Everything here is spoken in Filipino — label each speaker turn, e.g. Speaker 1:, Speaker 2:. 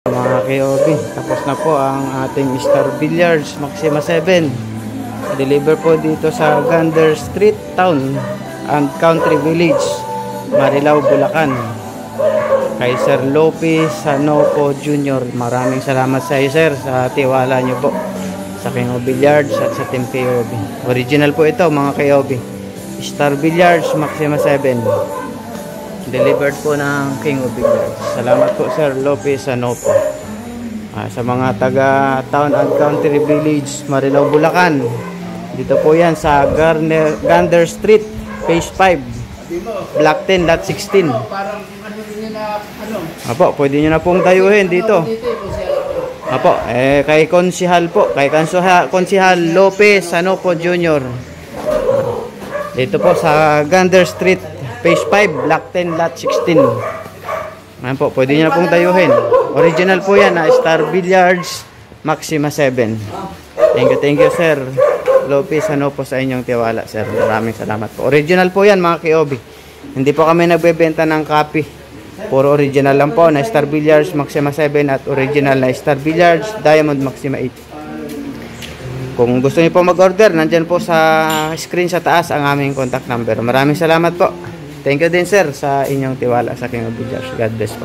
Speaker 1: Mga KOB, tapos na po ang ating Star Billiards Maxima 7. Deliver po dito sa Gander Street Town and Country Village, Marilao, Bulacan. Kay Sir Lopez Sanopo Jr. Maraming salamat sa iyo, sir, sa tiwala nyo po sa King of Billiards at sa Team KOB. Original po ito, mga KOB. Star Billiards Maxima 7. Delivered po ng King of Billiards. Salamat po, Sir Lopez Sanopo. Sa mga taga Town and Country Village, Marilao, Bulacan. Dito po yan sa Gander Street, Phase 5, Block 10, Lot 16. Apo, pwede nyo na pong dayuhin dito. Apo, kay Konsihal po, kay Konsihal Lopez Sanopo Jr. Dito po sa Gander Street, Phase 5, Block 10, Lot 16. Ayan po, pwede nyo na pong dayuhin. Original po yan, Star Billiards Maxima 7. Thank you, Sir Lopez. Ano po sa inyong tiwala, sir. Maraming salamat po. Original po yan, mga KOB. Hindi po kami nagbebenta ng copy. Puro original lang po na Star Billiards Maxima 7 at original na Star Billiards Diamond Maxima 8. Kung gusto niyo po mag-order, nandyan po sa screen sa taas ang aming contact number. Maraming salamat po. Thank you din, sir, sa inyong tiwala sa King of Billiards. God bless po.